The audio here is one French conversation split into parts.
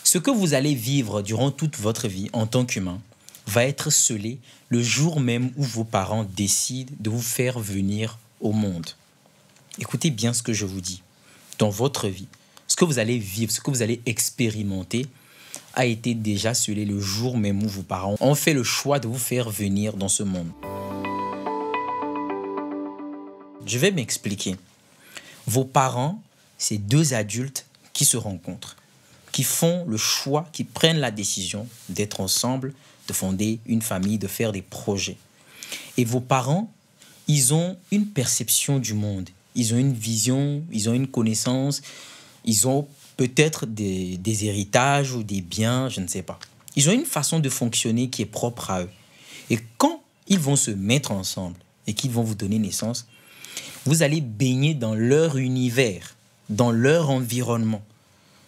Ce que vous allez vivre durant toute votre vie en tant qu'humain va être scellé le jour même où vos parents décident de vous faire venir au monde. Écoutez bien ce que je vous dis. Dans votre vie, ce que vous allez vivre, ce que vous allez expérimenter a été déjà scellé le jour même où vos parents ont fait le choix de vous faire venir dans ce monde. Je vais m'expliquer. Vos parents, c'est deux adultes qui se rencontrent, qui font le choix, qui prennent la décision d'être ensemble, de fonder une famille, de faire des projets. Et vos parents, ils ont une perception du monde, ils ont une vision, ils ont une connaissance, ils ont peut-être des héritages ou des biens, je ne sais pas. Ils ont une façon de fonctionner qui est propre à eux. Et quand ils vont se mettre ensemble et qu'ils vont vous donner naissance, vous allez baigner dans leur univers, dans leur environnement.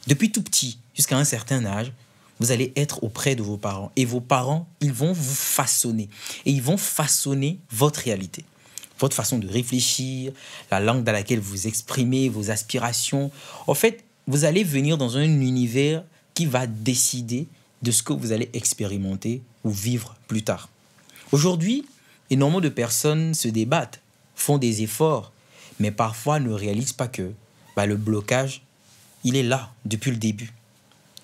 Depuis tout petit jusqu'à un certain âge, vous allez être auprès de vos parents. Et vos parents, ils vont vous façonner. Et ils vont façonner votre réalité. Votre façon de réfléchir, la langue dans laquelle vous exprimez, vos aspirations. En fait, vous allez venir dans un univers qui va décider de ce que vous allez expérimenter ou vivre plus tard. Aujourd'hui, énormément de personnes se débattent, font des efforts, mais parfois ne réalisent pas que le blocage, il est là depuis le début.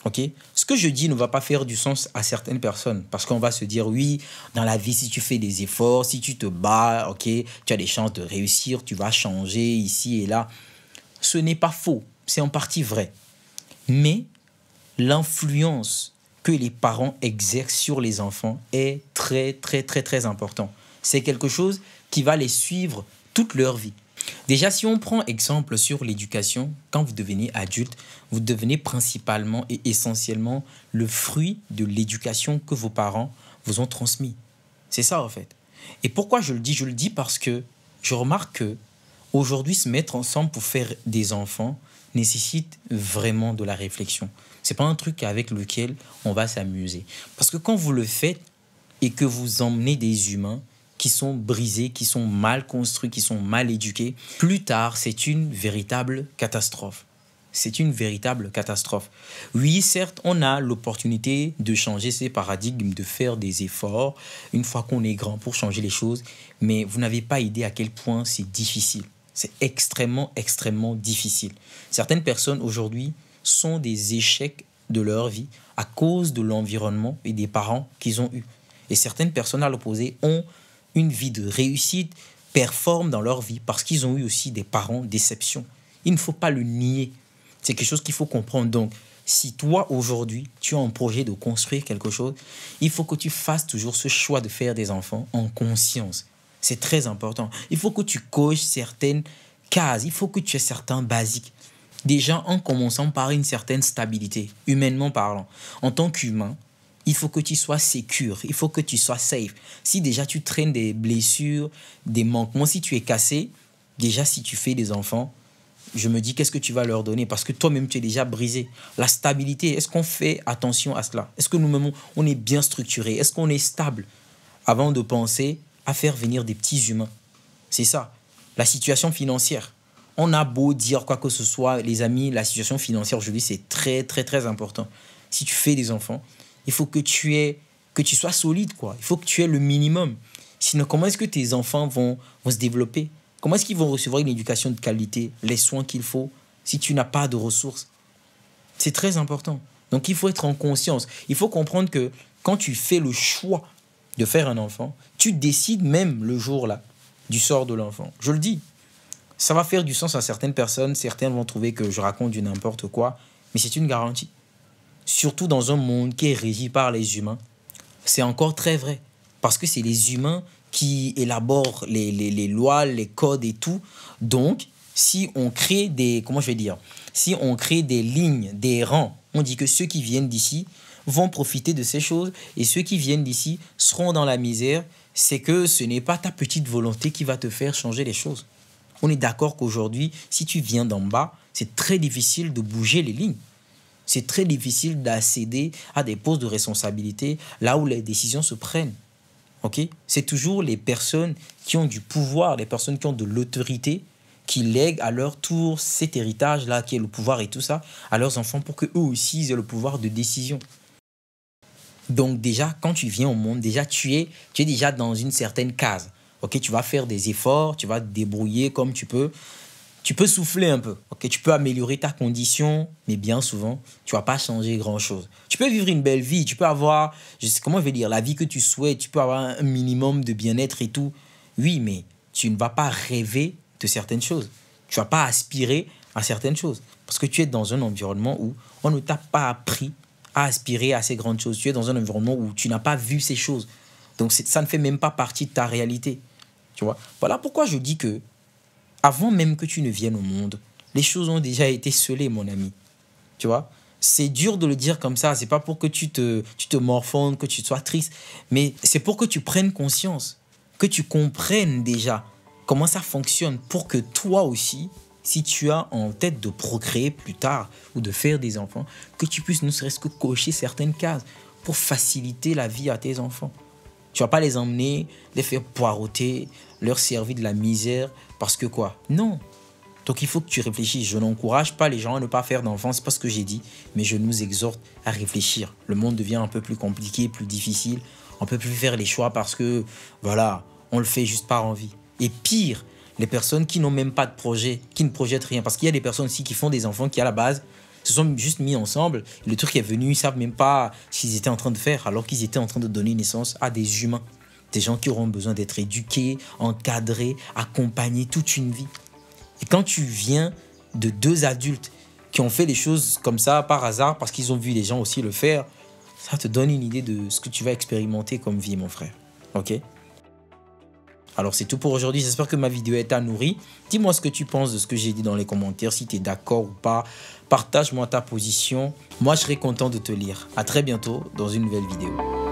Okay? Ce que je dis ne va pas faire du sens à certaines personnes parce qu'on va se dire, oui, dans la vie, si tu fais des efforts, si tu te bats, okay, tu as des chances de réussir, tu vas changer ici et là. Ce n'est pas faux, c'est en partie vrai. Mais l'influence que les parents exercent sur les enfants est très, très, très, très important. C'est quelque chose qui va les suivre toute leur vie. Déjà, si on prend exemple sur l'éducation, quand vous devenez adulte, vous devenez principalement et essentiellement le fruit de l'éducation que vos parents vous ont transmis. C'est ça, en fait. Et pourquoi je le dis? Je le dis parce que je remarque que aujourd'hui, se mettre ensemble pour faire des enfants nécessite vraiment de la réflexion. Ce n'est pas un truc avec lequel on va s'amuser. Parce que quand vous le faites et que vous emmenez des humains qui sont brisés, qui sont mal construits, qui sont mal éduqués, plus tard, c'est une véritable catastrophe. C'est une véritable catastrophe. Oui, certes, on a l'opportunité de changer ces paradigmes, de faire des efforts une fois qu'on est grand pour changer les choses, mais vous n'avez pas idée à quel point c'est difficile. C'est extrêmement, extrêmement difficile. Certaines personnes aujourd'hui sont des échecs de leur vie à cause de l'environnement et des parents qu'ils ont eus. Et certaines personnes à l'opposé ont une vie de réussite, performent dans leur vie parce qu'ils ont eu aussi des parents déception. Il ne faut pas le nier. C'est quelque chose qu'il faut comprendre. Donc, si toi, aujourd'hui, tu as un projet de construire quelque chose, il faut que tu fasses toujours ce choix de faire des enfants en conscience. C'est très important. Il faut que tu coches certaines cases. Il faut que tu aies certains basiques. Déjà, en commençant par une certaine stabilité, humainement parlant. En tant qu'humain, il faut que tu sois sécure, il faut que tu sois safe. Si déjà tu traînes des blessures, des manquements, si tu es cassé, déjà si tu fais des enfants, je me dis qu'est-ce que tu vas leur donner? Parce que toi-même tu es déjà brisé. La stabilité, est-ce qu'on fait attention à cela? Est-ce que nous-mêmes on est bien structuré? Est-ce qu'on est stable avant de penser à faire venir des petits humains? C'est ça. La situation financière. On a beau dire quoi que ce soit, les amis, la situation financière aujourd'hui c'est très très très important. Si tu fais des enfants, il faut que tu sois solide, quoi. Il faut que tu aies le minimum. Sinon, comment est-ce que tes enfants vont se développer? Comment est-ce qu'ils vont recevoir une éducation de qualité, les soins qu'il faut, si tu n'as pas de ressources? C'est très important. Donc, il faut être en conscience. Il faut comprendre que quand tu fais le choix de faire un enfant, tu décides même le jour-là du sort de l'enfant. Je le dis. Ça va faire du sens à certaines personnes. Certaines vont trouver que je raconte du n'importe quoi, mais c'est une garantie. Surtout dans un monde qui est régi par les humains, c'est encore très vrai. Parce que c'est les humains qui élaborent les lois, les codes et tout. Donc, si on crée si on crée des lignes, des rangs, on dit que ceux qui viennent d'ici vont profiter de ces choses et ceux qui viennent d'ici seront dans la misère. C'est que ce n'est pas ta petite volonté qui va te faire changer les choses. On est d'accord qu'aujourd'hui, si tu viens d'en bas, c'est très difficile de bouger les lignes. C'est très difficile d'accéder à des postes de responsabilité là où les décisions se prennent. Okay? C'est toujours les personnes qui ont du pouvoir, les personnes qui ont de l'autorité qui lèguent à leur tour cet héritage-là, qui est le pouvoir et tout ça, à leurs enfants pour qu'eux aussi ils aient le pouvoir de décision. Donc déjà, quand tu viens au monde, déjà tu es déjà dans une certaine case. Ok, tu vas faire des efforts, tu vas te débrouiller comme tu peux. Tu peux souffler un peu, ok, tu peux améliorer ta condition, mais bien souvent, tu ne vas pas changer grand-chose. Tu peux vivre une belle vie, tu peux avoir, je sais comment je vais dire, la vie que tu souhaites, tu peux avoir un minimum de bien-être et tout. Oui, mais tu ne vas pas rêver de certaines choses. Tu ne vas pas aspirer à certaines choses. Parce que tu es dans un environnement où on ne t'a pas appris à aspirer à ces grandes choses. Tu es dans un environnement où tu n'as pas vu ces choses. Donc ça ne fait même pas partie de ta réalité. Tu vois? Voilà pourquoi je dis que avant même que tu ne viennes au monde, les choses ont déjà été scellées, mon ami. Tu vois? C'est dur de le dire comme ça. C'est pas pour que tu te morfondes, que tu sois triste. Mais c'est pour que tu prennes conscience, que tu comprennes déjà comment ça fonctionne pour que toi aussi, si tu as en tête de procréer plus tard ou de faire des enfants, que tu puisses ne serait-ce que cocher certaines cases pour faciliter la vie à tes enfants. Tu ne vas pas les emmener, les faire poireauter, leur servir de la misère, parce que quoi? Non. Donc il faut que tu réfléchisses. Je n'encourage pas les gens à ne pas faire d'enfants, c'est pas ce que j'ai dit, mais je nous exhorte à réfléchir. Le monde devient un peu plus compliqué, plus difficile. On ne peut plus faire les choix parce que, voilà, on le fait juste par envie. Et pire, les personnes qui n'ont même pas de projet, qui ne projettent rien. Parce qu'il y a des personnes aussi qui font des enfants qui, à la base, se sont juste mis ensemble. Le truc est venu, ils ne savent même pas ce qu'ils étaient en train de faire, alors qu'ils étaient en train de donner naissance à des humains. Des gens qui auront besoin d'être éduqués, encadrés, accompagnés toute une vie. Et quand tu viens de deux adultes qui ont fait les choses comme ça par hasard, parce qu'ils ont vu les gens aussi le faire, ça te donne une idée de ce que tu vas expérimenter comme vie, mon frère. Ok? Alors c'est tout pour aujourd'hui, j'espère que ma vidéo t'a nourri. Dis-moi ce que tu penses de ce que j'ai dit dans les commentaires, si tu es d'accord ou pas. Partage-moi ta position. Moi, je serai content de te lire. À très bientôt dans une nouvelle vidéo.